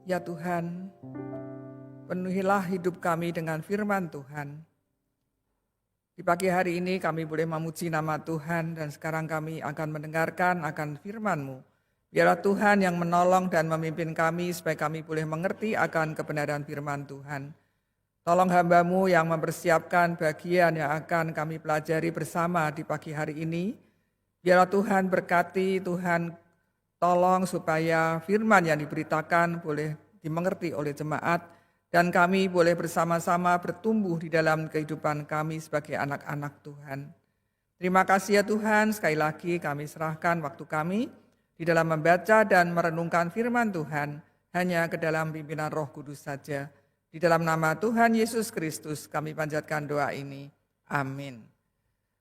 Ya Tuhan, penuhilah hidup kami dengan firman Tuhan. Di pagi hari ini kami boleh memuji nama Tuhan dan sekarang kami akan mendengarkan akan firman-Mu. Biarlah Tuhan yang menolong dan memimpin kami supaya kami boleh mengerti akan kebenaran firman Tuhan. Tolong hamba-Mu yang mempersiapkan bagian yang akan kami pelajari bersama di pagi hari ini. Biarlah Tuhan berkati, Tuhan tolong supaya firman yang diberitakan boleh dimengerti oleh jemaat dan kami boleh bersama-sama bertumbuh di dalam kehidupan kami sebagai anak-anak Tuhan. Terima kasih ya Tuhan, sekali lagi kami serahkan waktu kami di dalam membaca dan merenungkan firman Tuhan hanya ke dalam pimpinan Roh Kudus saja. Di dalam nama Tuhan Yesus Kristus kami panjatkan doa ini. Amin.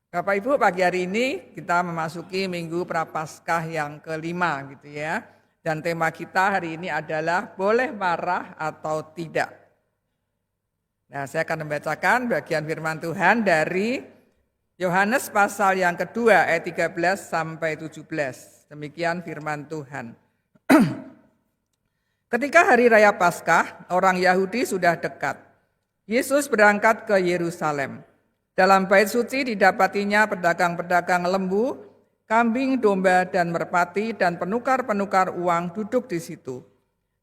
Bapak Ibu, pagi hari ini kita memasuki Minggu Prapaskah yang kelima gitu ya. Dan tema kita hari ini adalah boleh marah atau tidak. Nah, saya akan membacakan bagian firman Tuhan dari Yohanes pasal yang kedua ayat 13 sampai 17. Demikian firman Tuhan. Ketika hari raya Paskah, orang Yahudi sudah dekat. Yesus berangkat ke Yerusalem. Dalam bait suci didapatinya pedagang-pedagang lembu, kambing, domba, dan merpati, dan penukar-penukar uang duduk di situ.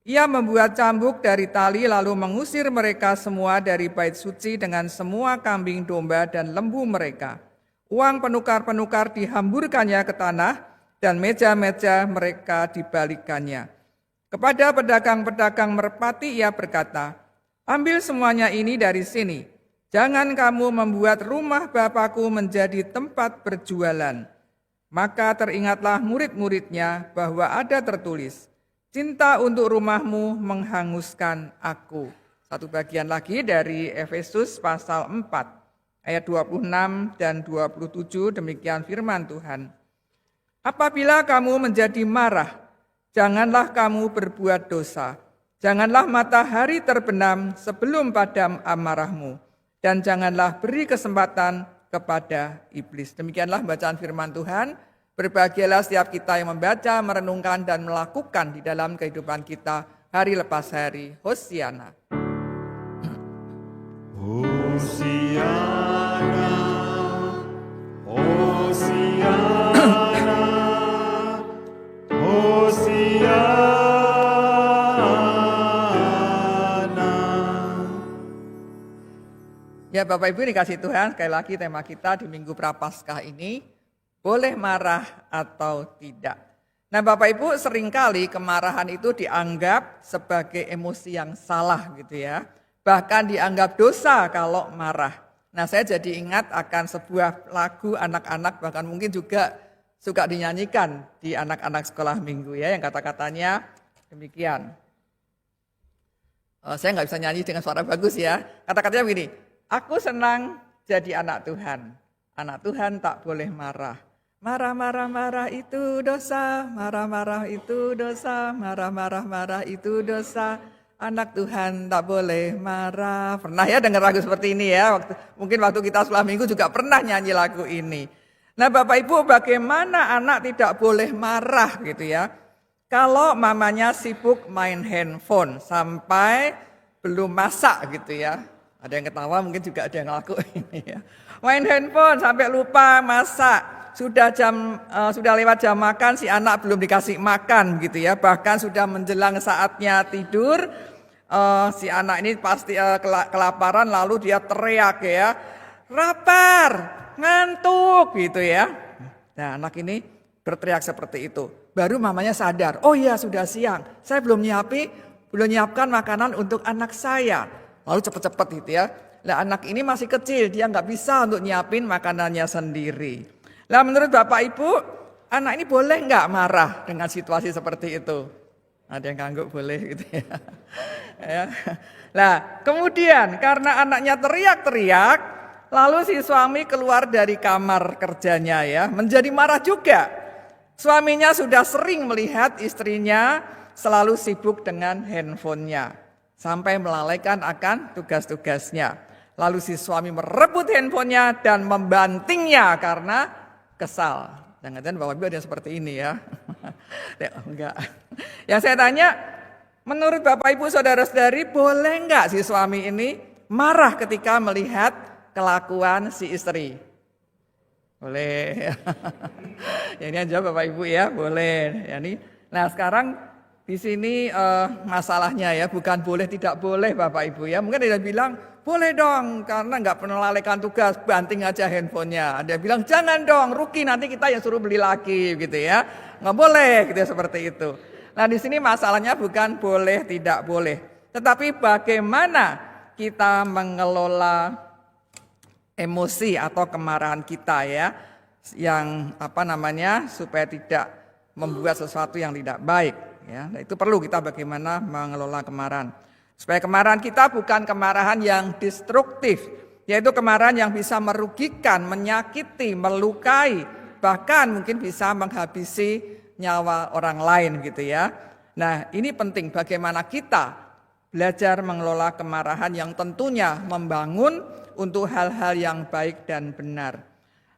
Ia membuat cambuk dari tali lalu mengusir mereka semua dari bait suci dengan semua kambing, domba, dan lembu mereka. Uang penukar-penukar dihamburkannya ke tanah, dan meja-meja mereka dibalikkannya. Kepada pedagang-pedagang merpati ia berkata, "Ambil semuanya ini dari sini. Jangan kamu membuat rumah Bapakku menjadi tempat berjualan." Maka teringatlah murid-muridnya bahwa ada tertulis, "Cinta untuk rumahmu menghanguskan aku." Satu bagian lagi dari Efesus pasal 4 ayat 26 dan 27, demikian firman Tuhan. "Apabila kamu menjadi marah, janganlah kamu berbuat dosa. Janganlah matahari terbenam sebelum padam amarahmu. Dan janganlah beri kesempatan kepada iblis." Demikianlah bacaan firman Tuhan. Berbahagialah setiap kita yang membaca, merenungkan, dan melakukan di dalam kehidupan kita hari lepas hari. Hosiana. Hosiana, Hosiana, Hosiana. Ya Bapak Ibu dikasih Tuhan, sekali lagi tema kita di Minggu Prapaskah ini, boleh marah atau tidak. Nah Bapak Ibu, seringkali kemarahan itu dianggap sebagai emosi yang salah gitu ya. Bahkan dianggap dosa kalau marah. Nah saya jadi ingat akan sebuah lagu anak-anak, bahkan mungkin juga suka dinyanyikan di anak-anak sekolah minggu ya, yang kata-katanya demikian. Saya nggak bisa nyanyi dengan suara bagus ya. Kata-katanya begini, "Aku senang jadi anak Tuhan. Anak Tuhan tak boleh marah. Marah-marah-marah itu dosa, marah-marah itu dosa, marah-marah-marah itu dosa. Anak Tuhan tak boleh marah." Pernah ya dengar lagu seperti ini ya? Mungkin waktu kita sekolah minggu juga pernah nyanyi lagu ini. Nah Bapak Ibu, bagaimana anak tidak boleh marah gitu ya? Kalau mamanya sibuk main handphone sampai belum masak gitu ya. Ada yang ketawa, mungkin juga ada yang ngelaku ini ya. Main handphone sampai lupa masak. Sudah lewat jam makan, si anak belum dikasih makan gitu ya. Bahkan sudah menjelang saatnya tidur, si anak ini pasti kelaparan lalu dia teriak ya, "Lapar, ngantuk," gitu ya. Nah anak ini berteriak seperti itu. Baru mamanya sadar, "Oh iya sudah siang, saya belum nyiapkan makanan untuk anak saya." Lalu cepet-cepet gitu ya. Lah anak ini masih kecil, dia nggak bisa untuk nyiapin makanannya sendiri. Lah menurut Bapak Ibu, anak ini boleh nggak marah dengan situasi seperti itu? Ada yang ngangguk boleh gitu ya. Ya. Lah kemudian karena anaknya teriak-teriak, lalu si suami keluar dari kamar kerjanya ya, menjadi marah juga. Suaminya sudah sering melihat istrinya selalu sibuk dengan handphonenya, sampai melalaikan akan tugas-tugasnya. Lalu si suami merebut handphonenya dan membantingnya karena kesal. Jangan-jangan Bapak Ibu ada yang seperti ini ya. Enggak. Yang saya tanya, Menurut Bapak Ibu Saudara-saudari, boleh enggak si suami ini marah ketika melihat kelakuan si istri? Boleh. Ya, ini aja Bapak Ibu ya, boleh. Ya, ini. Nah sekarang di sini masalahnya ya, bukan boleh tidak boleh Bapak Ibu ya. Mungkin dia bilang boleh dong karena nggak pernah lalaikan tugas, banting aja handphonenya. Dia bilang jangan dong, rugi nanti kita yang suruh beli lagi gitu ya. Nggak boleh gitu ya, seperti itu. Nah di sini masalahnya bukan boleh tidak boleh, tetapi bagaimana kita mengelola emosi atau kemarahan kita ya, yang supaya tidak membuat sesuatu yang tidak baik ya. Nah, itu perlu kita bagaimana mengelola kemarahan supaya kemarahan kita bukan kemarahan yang destruktif, yaitu kemarahan yang bisa merugikan, menyakiti, melukai, bahkan mungkin bisa menghabisi nyawa orang lain gitu ya. Nah ini penting bagaimana kita belajar mengelola kemarahan yang tentunya membangun untuk hal-hal yang baik dan benar.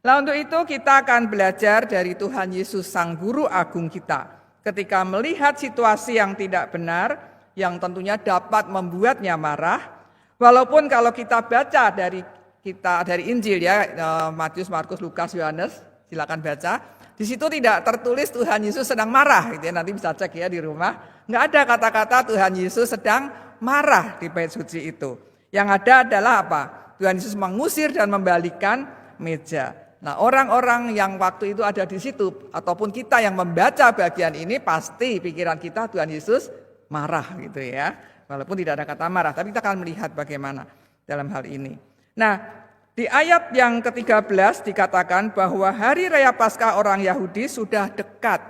Nah untuk itu kita akan belajar dari Tuhan Yesus Sang Guru Agung kita. Ketika melihat situasi yang tidak benar, yang tentunya dapat membuatnya marah, walaupun kalau kita baca dari Injil ya, Matius, Markus, Lukas, Yohanes, silakan baca. Di situ tidak tertulis Tuhan Yesus sedang marah, gitu ya. Nanti bisa cek ya di rumah. Nggak ada kata-kata Tuhan Yesus sedang marah di bait suci itu. Yang ada adalah apa? Tuhan Yesus mengusir dan membalikan meja. Nah orang-orang yang waktu itu ada di situ, ataupun kita yang membaca bagian ini, pasti pikiran kita Tuhan Yesus marah gitu ya. Walaupun tidak ada kata marah, tapi kita akan melihat bagaimana dalam hal ini. Nah di ayat yang ke-13 dikatakan bahwa hari raya Paskah orang Yahudi sudah dekat.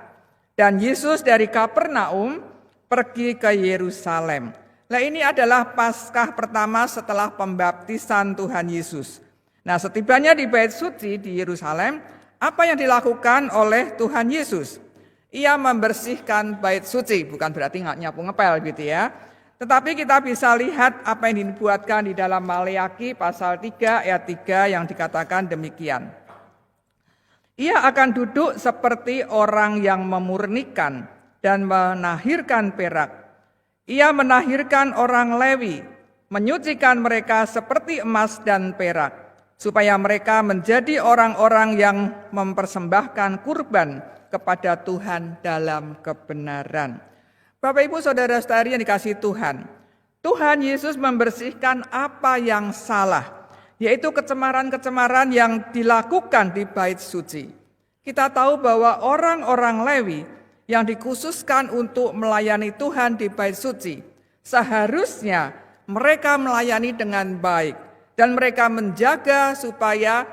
Dan Yesus dari Kapernaum pergi ke Yerusalem. Nah ini adalah Paskah pertama setelah pembaptisan Tuhan Yesus. Nah setibanya di bait suci di Yerusalem, apa yang dilakukan oleh Tuhan Yesus? Ia membersihkan bait suci, bukan berarti nggak nyapu ngepel gitu ya. Tetapi kita bisa lihat apa yang dibuatkan di dalam Maleakhi pasal 3 ayat 3 yang dikatakan demikian. Ia akan duduk seperti orang yang memurnikan dan menahirkan perak. Ia menahirkan orang Lewi, menyucikan mereka seperti emas dan perak, supaya mereka menjadi orang-orang yang mempersembahkan kurban kepada Tuhan dalam kebenaran. Bapak Ibu Saudara-saudari yang dikasihi Tuhan, Tuhan Yesus membersihkan apa yang salah, yaitu kecemaran-kecemaran yang dilakukan di bait suci. Kita tahu bahwa orang-orang Lewi yang dikhususkan untuk melayani Tuhan di bait suci, seharusnya mereka melayani dengan baik dan mereka menjaga supaya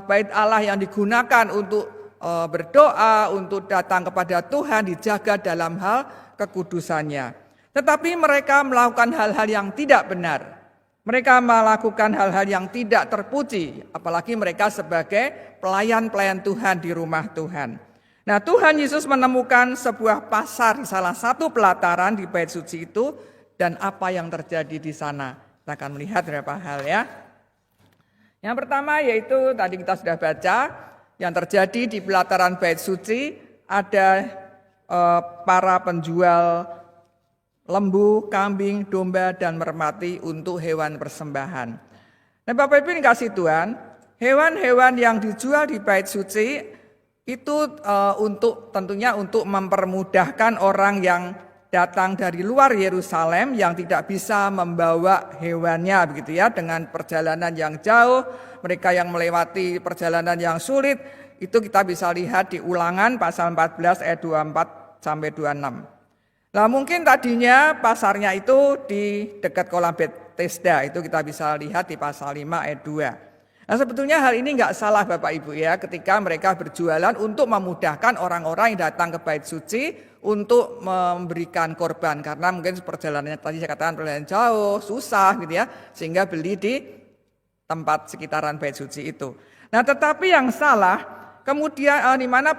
bait Allah yang digunakan untuk berdoa, untuk datang kepada Tuhan dijaga dalam hal kekudusannya. Tetapi mereka melakukan hal-hal yang tidak benar. Mereka melakukan hal-hal yang tidak terpuji, apalagi mereka sebagai pelayan-pelayan Tuhan di rumah Tuhan. Nah Tuhan Yesus menemukan sebuah pasar di salah satu pelataran di bait suci itu, dan apa yang terjadi di sana. Kita akan melihat beberapa hal ya. Yang pertama yaitu tadi kita sudah baca, yang terjadi di pelataran bait suci ada para penjual lembu, kambing, domba, dan merpati untuk hewan persembahan. Nah Bapak Ibu dikasih Tuhan, hewan-hewan yang dijual di bait suci itu tentunya untuk mempermudahkan orang yang datang dari luar Yerusalem yang tidak bisa membawa hewannya begitu ya, dengan perjalanan yang jauh, mereka yang melewati perjalanan yang sulit, itu kita bisa lihat di Ulangan pasal 14 ayat 24 sampai 26. Nah mungkin tadinya pasarnya itu di dekat kolam Bethesda, itu kita bisa lihat di pasal 5 ayat 2. Nah sebetulnya hal ini nggak salah Bapak Ibu ya, ketika mereka berjualan untuk memudahkan orang-orang yang datang ke bait suci untuk memberikan korban, karena mungkin perjalanannya tadi saya katakan perjalanan jauh, susah gitu ya, sehingga beli di tempat sekitaran bait suci itu. Nah tetapi yang salah kemudian di mana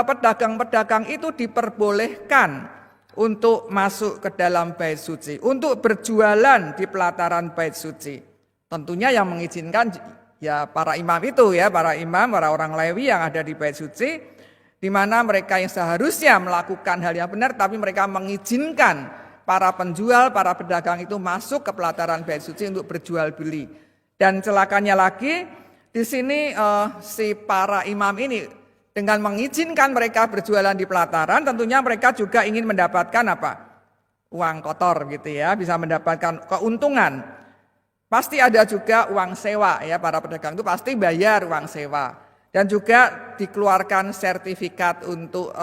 pedagang-pedagang itu diperbolehkan untuk masuk ke dalam bait suci, untuk berjualan di pelataran bait suci. Tentunya yang mengizinkan ya para imam itu ya, para imam, para orang Lewi yang ada di bait suci, di mana mereka yang seharusnya melakukan hal yang benar, tapi mereka mengizinkan para penjual, para pedagang itu masuk ke pelataran bait suci untuk berjual beli. Dan celakanya lagi, di sini si para imam ini dengan mengizinkan mereka berjualan di pelataran, tentunya mereka juga ingin mendapatkan apa? Uang kotor gitu ya, bisa mendapatkan keuntungan. Pasti ada juga uang sewa ya, para pedagang itu pasti bayar uang sewa. Dan juga dikeluarkan sertifikat untuk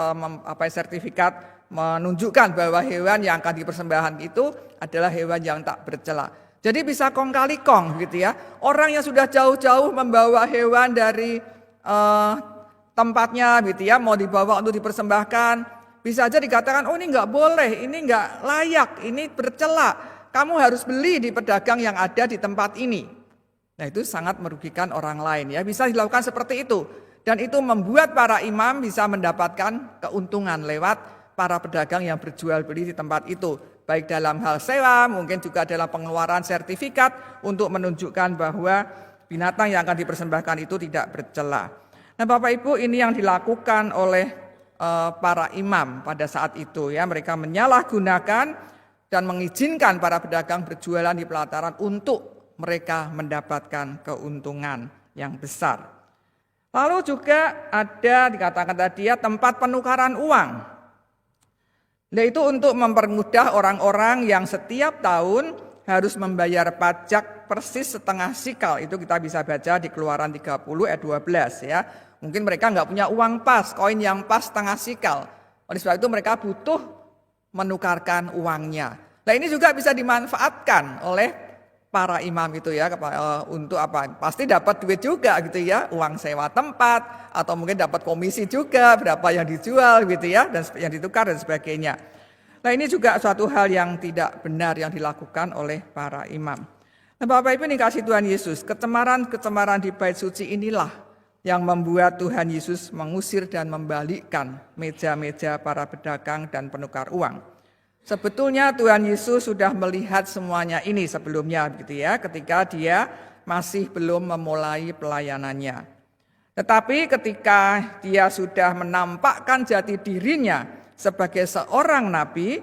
sertifikat menunjukkan bahwa hewan yang akan dipersembahkan itu adalah hewan yang tak bercela. Jadi bisa kong kali kong gitu ya. Orang yang sudah jauh-jauh membawa hewan dari tempatnya gitu ya, mau dibawa untuk dipersembahkan, bisa aja dikatakan, oh ini nggak boleh, ini nggak layak, ini bercela. Kamu harus beli di pedagang yang ada di tempat ini. Nah itu sangat merugikan orang lain ya, bisa dilakukan seperti itu. Dan itu membuat para imam bisa mendapatkan keuntungan lewat para pedagang yang berjual beli di tempat itu. Baik dalam hal sewa, mungkin juga dalam pengeluaran sertifikat untuk menunjukkan bahwa binatang yang akan dipersembahkan itu tidak bercela. Nah Bapak Ibu, ini yang dilakukan oleh para imam pada saat itu ya. Mereka menyalahgunakan dan mengizinkan para pedagang berjualan di pelataran untuk mereka mendapatkan keuntungan yang besar. Lalu juga ada dikatakan tadi ya, tempat penukaran uang. Yaitu untuk mempermudah orang-orang yang setiap tahun harus membayar pajak persis setengah sikal. Itu kita bisa baca di Keluaran 30 ayat 12 ya. Mungkin mereka nggak punya uang pas, koin yang pas setengah sikal. Oleh sebab itu mereka butuh menukarkan uangnya. Nah ini juga bisa dimanfaatkan oleh para imam itu ya, untuk apa? Pasti dapat duit juga gitu ya, uang sewa tempat atau mungkin dapat komisi juga berapa yang dijual gitu ya, dan yang ditukar dan sebagainya. Nah ini juga suatu hal yang tidak benar yang dilakukan oleh para imam. Nah Bapak Ibu ini kasih Tuhan Yesus, kecemaran-kecemaran di bait suci inilah yang membuat Tuhan Yesus mengusir dan membalikkan meja-meja para pedagang dan penukar uang. Sebetulnya Tuhan Yesus sudah melihat semuanya ini sebelumnya gitu ya, ketika dia masih belum memulai pelayanannya. Tetapi ketika dia sudah menampakkan jati dirinya sebagai seorang nabi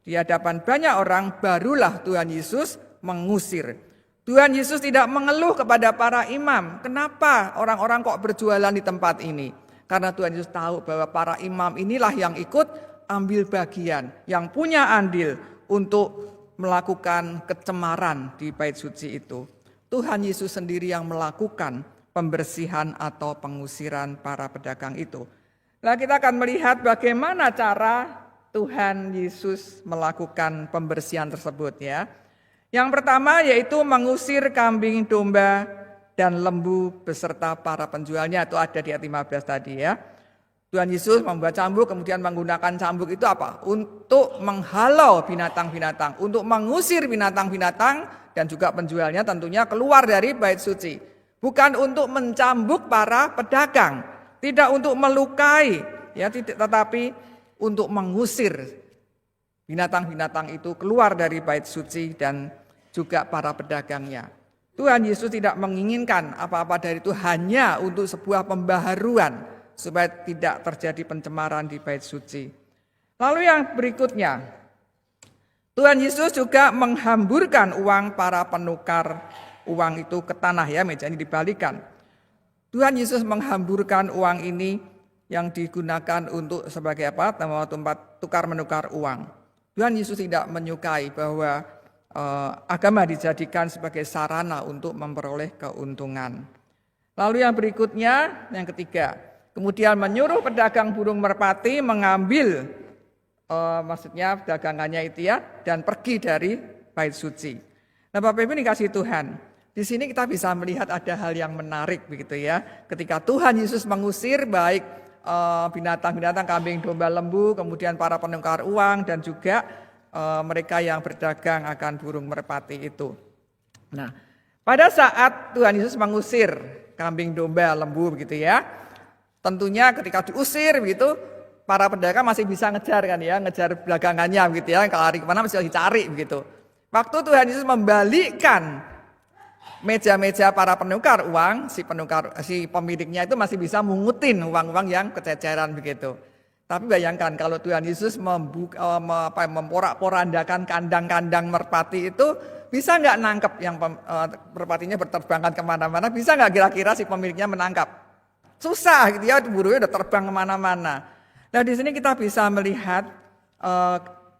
di hadapan banyak orang, barulah Tuhan Yesus mengusir. Tuhan Yesus tidak mengeluh kepada para imam, kenapa orang-orang kok berjualan di tempat ini? Karena Tuhan Yesus tahu bahwa para imam inilah yang ikut ambil bagian, yang punya andil untuk melakukan kecemaran di bait suci itu. Tuhan Yesus sendiri yang melakukan pembersihan atau pengusiran para pedagang itu. Nah, kita akan melihat bagaimana cara Tuhan Yesus melakukan pembersihan tersebut ya. Yang pertama yaitu mengusir kambing, domba, dan lembu beserta para penjualnya. Itu ada di ayat 15 tadi ya. Tuhan Yesus membuat cambuk, kemudian menggunakan cambuk itu apa? Untuk menghalau binatang-binatang, untuk mengusir binatang-binatang dan juga penjualnya tentunya keluar dari bait suci. Bukan untuk mencambuk para pedagang, tidak untuk melukai, ya, tetapi untuk mengusir binatang-binatang itu keluar dari bait suci dan juga para pedagangnya. Tuhan Yesus tidak menginginkan apa-apa dari itu hanya untuk sebuah pembaharuan supaya tidak terjadi pencemaran di bait suci. Lalu yang berikutnya, Tuhan Yesus juga menghamburkan uang para penukar uang itu ke tanah ya, meja ini dibalikan. Tuhan Yesus menghamburkan uang ini yang digunakan untuk sebagai apa? Tempat tukar menukar uang. Tuhan Yesus tidak menyukai bahwa agama dijadikan sebagai sarana untuk memperoleh keuntungan. Lalu yang berikutnya, yang ketiga, kemudian menyuruh pedagang burung merpati mengambil maksudnya dagangannya itu ya, dan pergi dari bait suci. Nah Bapak Ibu dikasih Tuhan, di sini kita bisa melihat ada hal yang menarik begitu ya. Ketika Tuhan Yesus mengusir baik binatang-binatang kambing, domba, lembu, kemudian para penukar uang dan juga mereka yang berdagang akan burung merpati itu. Nah, pada saat Tuhan Yesus mengusir kambing, domba, lembu begitu ya, tentunya ketika diusir begitu, para pedagang masih bisa ngejar kan ya, ngejar dagangannya begitu ya, kalau lari kemana masih dicari begitu. Waktu Tuhan Yesus membalikkan meja-meja para penukar uang, si pemiliknya itu masih bisa mungutin uang-uang yang kececeran begitu. Tapi bayangkan kalau Tuhan Yesus memporak-porandakan kandang-kandang merpati itu, bisa nggak nangkep yang merpatinya berterbangan kemana-mana? Bisa nggak kira-kira si pemiliknya menangkap? Susah gitu ya, burungnya udah terbang kemana-mana. Nah di sini kita bisa melihat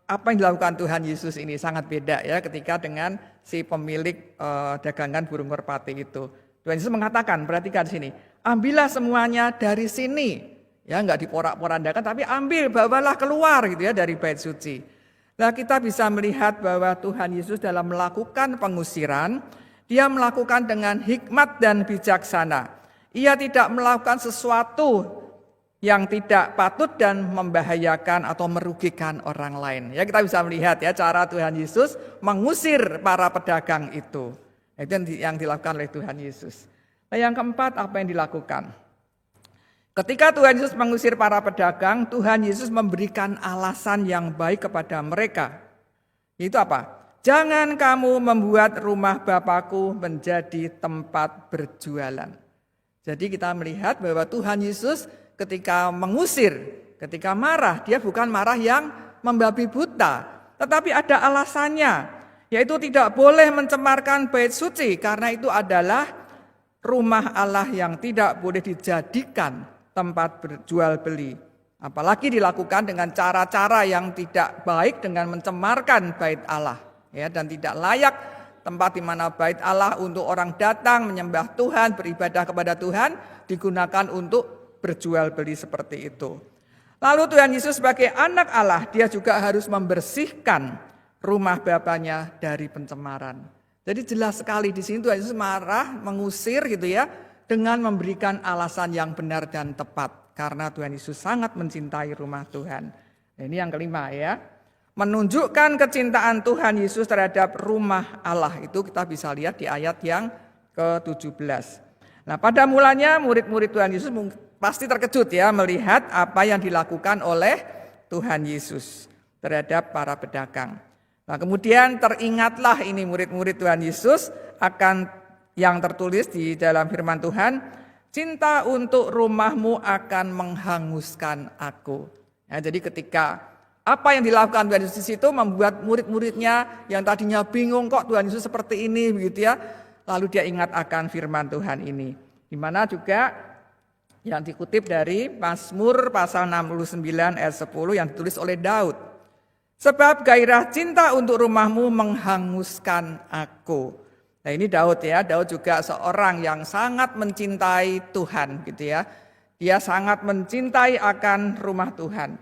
apa yang dilakukan Tuhan Yesus ini sangat beda ya ketika dengan si pemilik dagangan burung merpati itu. Tuhan Yesus mengatakan, perhatikan sini, ambillah semuanya dari sini. Ya nggak diporak-porandakan, tapi ambil, bawalah keluar gitu ya dari bait suci. Nah kita bisa melihat bahwa Tuhan Yesus dalam melakukan pengusiran, dia melakukan dengan hikmat dan bijaksana. Ia tidak melakukan sesuatu yang tidak patut dan membahayakan atau merugikan orang lain. Ya kita bisa melihat ya cara Tuhan Yesus mengusir para pedagang itu. Itu yang dilakukan oleh Tuhan Yesus. Nah yang keempat, apa yang dilakukan? Ketika Tuhan Yesus mengusir para pedagang, Tuhan Yesus memberikan alasan yang baik kepada mereka. Itu apa? Jangan kamu membuat rumah Bapakku menjadi tempat berjualan. Jadi kita melihat bahwa Tuhan Yesus ketika mengusir, ketika marah, dia bukan marah yang membabi buta, tetapi ada alasannya, yaitu tidak boleh mencemarkan bait suci karena itu adalah rumah Allah yang tidak boleh dijadikan tempat berjual beli. Apalagi dilakukan dengan cara-cara yang tidak baik dengan mencemarkan bait Allah, ya, dan tidak layak tempat di mana bait Allah untuk orang datang menyembah Tuhan, beribadah kepada Tuhan digunakan untuk berjual beli seperti itu. Lalu Tuhan Yesus sebagai anak Allah, dia juga harus membersihkan rumah Bapaknya dari pencemaran. Jadi jelas sekali di sini Tuhan Yesus marah, mengusir gitu ya, dengan memberikan alasan yang benar dan tepat. Karena Tuhan Yesus sangat mencintai rumah Tuhan. Nah, ini yang kelima ya. Menunjukkan kecintaan Tuhan Yesus terhadap rumah Allah. Itu kita bisa lihat di ayat yang ke-17. Nah pada mulanya murid-murid Tuhan Yesus pasti terkejut ya melihat apa yang dilakukan oleh Tuhan Yesus terhadap para pedagang. Nah kemudian teringatlah ini murid-murid Tuhan Yesus akan yang tertulis di dalam firman Tuhan, cinta untuk rumahmu akan menghanguskan aku. Ya, jadi ketika apa yang dilakukan Tuhan Yesus itu membuat murid-muridnya yang tadinya bingung kok Tuhan Yesus seperti ini begitu ya, lalu dia ingat akan firman Tuhan ini. Di mana juga yang dikutip dari Mazmur pasal 69 ayat 10 yang ditulis oleh Daud. Sebab gairah cinta untuk rumahmu menghanguskan aku. Nah ini Daud ya, Daud juga seorang yang sangat mencintai Tuhan gitu ya. Dia sangat mencintai akan rumah Tuhan.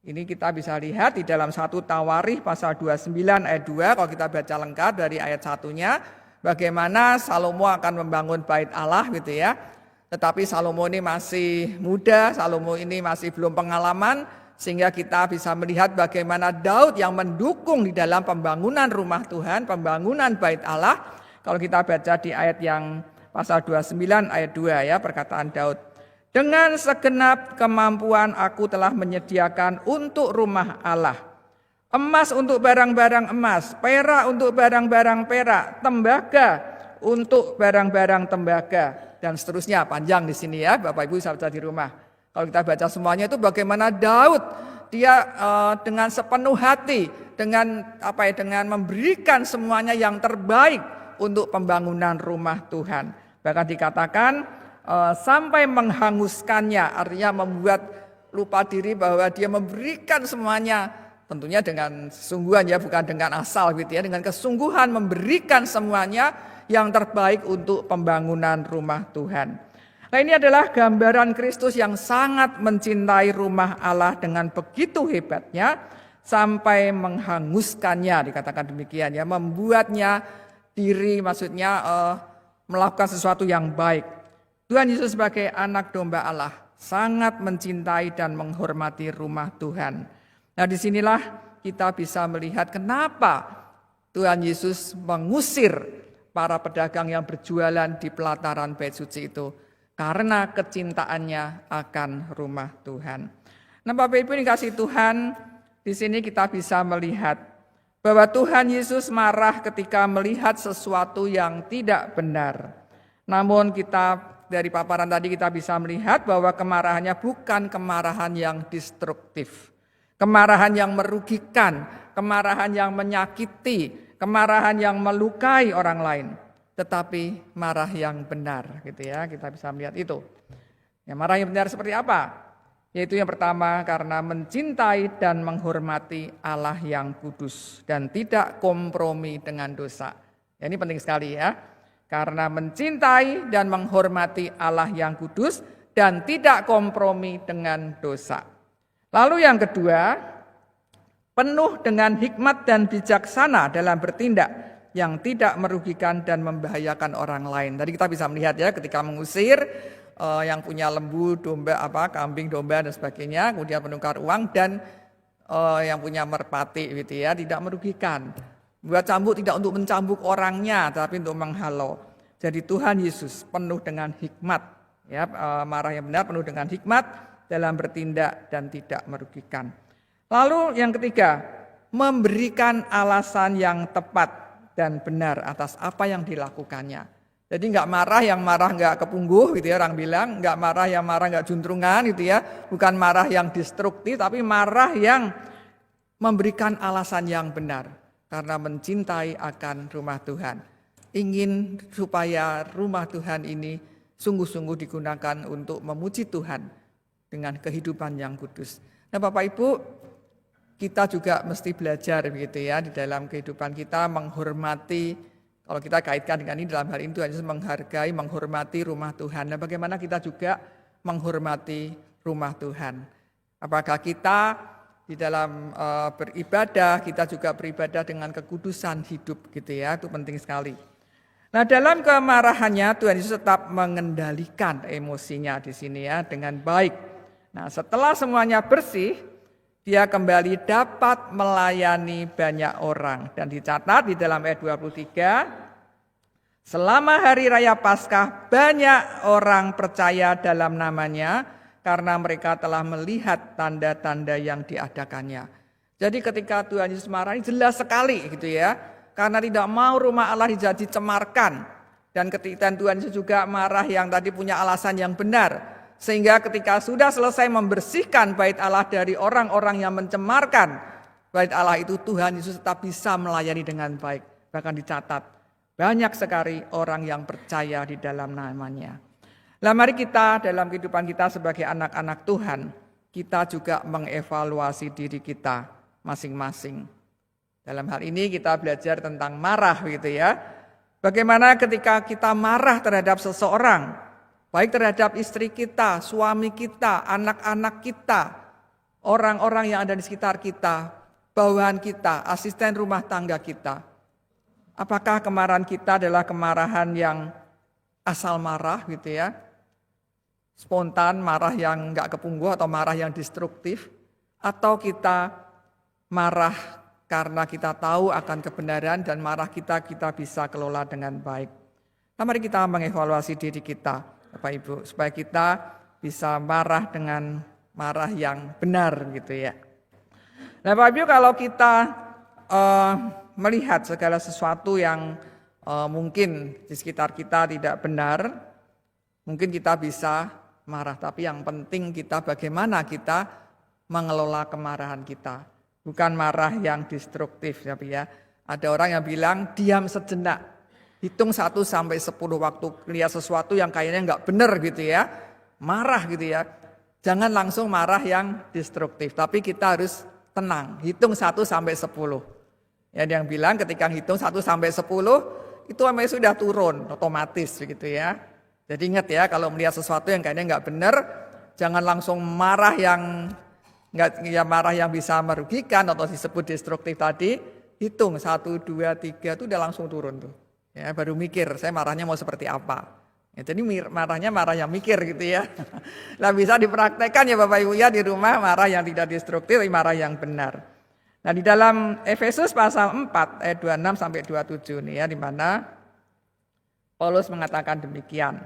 Ini kita bisa lihat di dalam 1 Tawarikh pasal 29 ayat 2 kalau kita baca lengkap dari ayat 1-nya. Bagaimana Salomo akan membangun bait Allah gitu ya. Tetapi Salomo ini masih muda, Salomo ini masih belum pengalaman. Sehingga kita bisa melihat bagaimana Daud yang mendukung di dalam pembangunan rumah Tuhan, pembangunan bait Allah. Kalau kita baca di ayat yang pasal 29 ayat 2 ya perkataan Daud. Dengan segenap kemampuan aku telah menyediakan untuk rumah Allah. Emas untuk barang-barang emas, perak untuk barang-barang perak, tembaga untuk barang-barang tembaga. Dan seterusnya panjang di sini ya Bapak Ibu bisa baca di rumah. Kalau kita baca semuanya itu bagaimana Daud dia dengan sepenuh hati, dengan memberikan semuanya yang terbaik untuk pembangunan rumah Tuhan. Bahkan dikatakan sampai menghanguskannya, artinya membuat lupa diri bahwa dia memberikan semuanya, tentunya dengan kesungguhan ya, bukan dengan asal gitu ya, dengan kesungguhan memberikan semuanya yang terbaik untuk pembangunan rumah Tuhan. Nah ini adalah gambaran Kristus yang sangat mencintai rumah Allah dengan begitu hebatnya sampai menghanguskannya, dikatakan demikian ya, membuatnya diri maksudnya melakukan sesuatu yang baik. Tuhan Yesus sebagai anak domba Allah sangat mencintai dan menghormati rumah Tuhan. Nah disinilah kita bisa melihat kenapa Tuhan Yesus mengusir para pedagang yang berjualan di pelataran bait suci itu. Karena kecintaannya akan rumah Tuhan. Nah Bapak Ibu yang kasih Tuhan, di sini kita bisa melihat bahwa Tuhan Yesus marah ketika melihat sesuatu yang tidak benar. Namun kita dari paparan tadi kita bisa melihat bahwa kemarahannya bukan kemarahan yang destruktif. Kemarahan yang merugikan, kemarahan yang menyakiti, kemarahan yang melukai orang lain. Tetapi marah yang benar, gitu ya, kita bisa melihat itu. Ya, marah yang benar seperti apa? Yaitu yang pertama karena mencintai dan menghormati Allah yang kudus dan tidak kompromi dengan dosa. Ya, ini penting sekali ya. Karena mencintai dan menghormati Allah yang kudus dan tidak kompromi dengan dosa. Lalu yang kedua, penuh dengan hikmat dan bijaksana dalam bertindak yang tidak merugikan dan membahayakan orang lain. Tadi kita bisa melihat ya ketika mengusir yang punya lembu, domba, kambing, domba dan sebagainya, kemudian menukar uang dan yang punya merpati gitu ya, tidak merugikan. Buat cambuk tidak untuk mencambuk orangnya, tapi untuk menghalau. Jadi Tuhan Yesus penuh dengan hikmat, ya, marah yang benar penuh dengan hikmat dalam bertindak dan tidak merugikan. Lalu yang ketiga, memberikan alasan yang tepat dan benar atas apa yang dilakukannya. Jadi nggak marah yang marah nggak kepungguh gitu ya, orang bilang nggak marah yang marah nggak juntrungan gitu ya, bukan marah yang destruktif tapi marah yang memberikan alasan yang benar. Karena mencintai akan rumah Tuhan. Ingin supaya rumah Tuhan ini sungguh-sungguh digunakan untuk memuji Tuhan dengan kehidupan yang kudus. Nah Bapak Ibu, kita juga mesti belajar begitu ya di dalam kehidupan kita menghormati, kalau kita kaitkan dengan ini dalam hal ini Tuhan Yesus menghargai, menghormati rumah Tuhan. Nah bagaimana kita juga menghormati rumah Tuhan? Apakah kita di dalam beribadah, kita juga beribadah dengan kekudusan hidup gitu ya, itu penting sekali. Nah dalam kemarahannya Tuhan Yesus tetap mengendalikan emosinya di sini ya dengan baik. Nah setelah semuanya bersih, dia kembali dapat melayani banyak orang. Dan dicatat di dalam ayat 23, selama hari raya Paskah banyak orang percaya dalam namanya, karena mereka telah melihat tanda-tanda yang diadakannya. Jadi ketika Tuhan Yesus marah ini jelas sekali gitu ya. Karena tidak mau rumah Allah jadi cemarkan. Dan ketika Tuhan Yesus juga marah yang tadi punya alasan yang benar. Sehingga ketika sudah selesai membersihkan bait Allah dari orang-orang yang mencemarkan bait Allah itu, Tuhan Yesus tetap bisa melayani dengan baik. Bahkan dicatat banyak sekali orang yang percaya di dalam namanya. Nah mari kita dalam kehidupan kita sebagai anak-anak Tuhan, kita juga mengevaluasi diri kita masing-masing. Dalam hal ini kita belajar tentang marah gitu ya. Bagaimana ketika kita marah terhadap seseorang, baik terhadap istri kita, suami kita, anak-anak kita, orang-orang yang ada di sekitar kita, bawahan kita, asisten rumah tangga kita. Apakah kemarahan kita adalah kemarahan yang asal marah gitu ya? Spontan, marah yang enggak kepungguh atau marah yang destruktif, atau kita marah karena kita tahu akan kebenaran dan marah kita bisa kelola dengan baik. Nah, mari kita mengevaluasi diri kita, Bapak Ibu, supaya kita bisa marah dengan marah yang benar gitu ya. Nah, Bapak Ibu, kalau kita melihat segala sesuatu yang mungkin di sekitar kita tidak benar, mungkin kita bisa marah, tapi yang penting kita bagaimana kita mengelola kemarahan kita. Bukan marah yang destruktif, tapi ya. Ada orang yang bilang diam sejenak, hitung 1 sampai 10 waktu lihat sesuatu yang kayaknya enggak benar gitu ya. Marah gitu ya. Jangan langsung marah yang destruktif, tapi kita harus tenang, hitung 1 sampai 10. Ya, yang bilang ketika hitung 1 sampai 10 itu memang sudah turun otomatis begitu ya. Jadi ingat ya, kalau melihat sesuatu yang kayaknya enggak benar, jangan langsung marah yang marah yang bisa merugikan atau disebut destruktif tadi. Hitung 1, 2, 3 itu udah langsung turun tuh. Ya, baru mikir saya marahnya mau seperti apa. Ya, jadi marahnya marah yang mikir gitu ya. Nah bisa dipraktekkan ya Bapak Ibu ya di rumah, marah yang tidak destruktif, marah yang benar. Nah di dalam Efesus pasal 4 ayat 26 sampai 27 nih ya, di mana Paulus mengatakan demikian.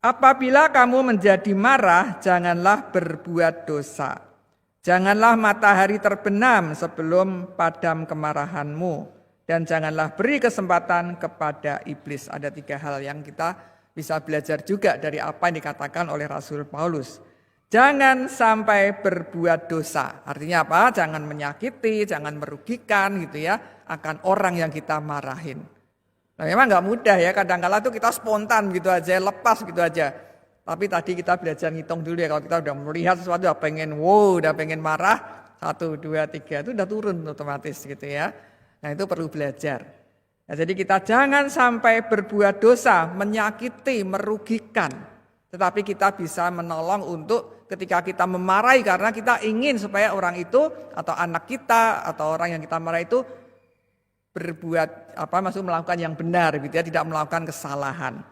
Apabila kamu menjadi marah, janganlah berbuat dosa. Janganlah matahari terbenam sebelum padam kemarahanmu. Dan janganlah beri kesempatan kepada iblis. Ada 3 hal yang kita bisa belajar juga dari apa yang dikatakan oleh Rasul Paulus. Jangan sampai berbuat dosa. Artinya apa? Jangan menyakiti, jangan merugikan gitu ya akan orang yang kita marahin. Nah, memang nggak mudah ya, kadang-kala tuh kita spontan gitu aja, lepas gitu aja. Tapi tadi kita belajar ngitung dulu ya, kalau kita udah melihat sesuatu udah pengen marah, 1, 2, 3 itu udah turun otomatis gitu ya. Nah itu perlu belajar. Nah, jadi kita jangan sampai berbuat dosa, menyakiti, merugikan. Tetapi kita bisa menolong untuk ketika kita memarahi karena kita ingin supaya orang itu atau anak kita atau orang yang kita marahi itu berbuat melakukan yang benar gitu ya, tidak melakukan kesalahan.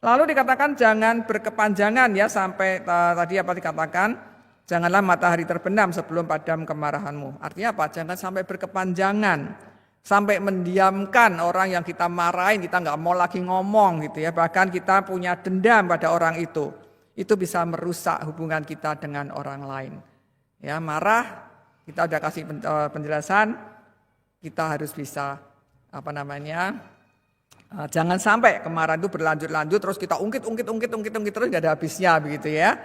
Lalu dikatakan jangan berkepanjangan ya sampai tadi apa dikatakan janganlah matahari terbenam sebelum padam kemarahanmu. Artinya apa? Jangan sampai berkepanjangan, sampai mendiamkan orang yang kita marahin, kita nggak mau lagi ngomong gitu ya. Bahkan kita punya dendam pada orang itu bisa merusak hubungan kita dengan orang lain. Ya marah, kita udah kasih penjelasan. Kita harus bisa jangan sampai kemarahan itu berlanjut-lanjut terus kita ungkit terus nggak ada habisnya begitu ya,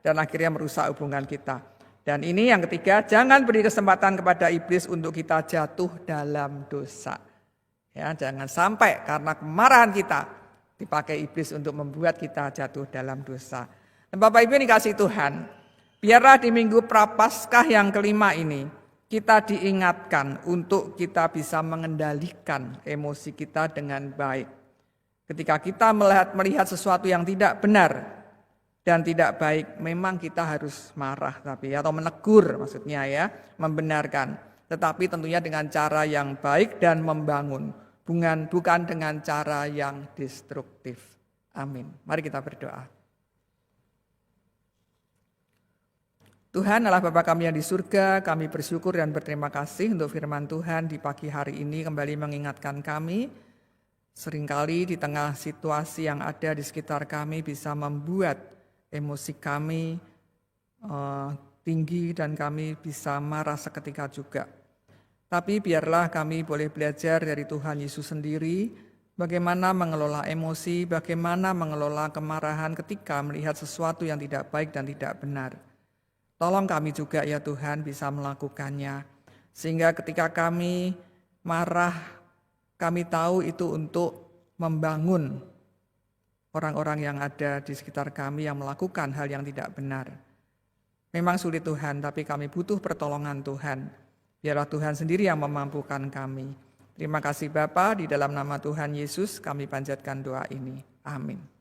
dan akhirnya merusak hubungan kita. Dan ini yang ketiga, jangan beri kesempatan kepada iblis untuk kita jatuh dalam dosa. Ya, jangan sampai karena kemarahan kita dipakai iblis untuk membuat kita jatuh dalam dosa. Dan Bapak Ibu yang dikasihi Tuhan, biarlah di minggu Prapaskah yang kelima ini kita diingatkan untuk kita bisa mengendalikan emosi kita dengan baik. Ketika kita melihat sesuatu yang tidak benar dan tidak baik, memang kita harus marah atau menegur maksudnya ya, membenarkan. Tetapi tentunya dengan cara yang baik dan membangun, bukan dengan cara yang destruktif. Amin. Mari kita berdoa. Tuhan Allah Bapa kami yang di surga, kami bersyukur dan berterima kasih untuk firman Tuhan di pagi hari ini kembali mengingatkan kami. Seringkali di tengah situasi yang ada di sekitar kami bisa membuat emosi kami tinggi dan kami bisa marah seketika juga. Tapi biarlah kami boleh belajar dari Tuhan Yesus sendiri bagaimana mengelola emosi, bagaimana mengelola kemarahan ketika melihat sesuatu yang tidak baik dan tidak benar. Tolong kami juga ya Tuhan bisa melakukannya. Sehingga ketika kami marah, kami tahu itu untuk membangun orang-orang yang ada di sekitar kami yang melakukan hal yang tidak benar. Memang sulit Tuhan, tapi kami butuh pertolongan Tuhan. Biarlah Tuhan sendiri yang memampukan kami. Terima kasih Bapa, di dalam nama Tuhan Yesus kami panjatkan doa ini. Amin.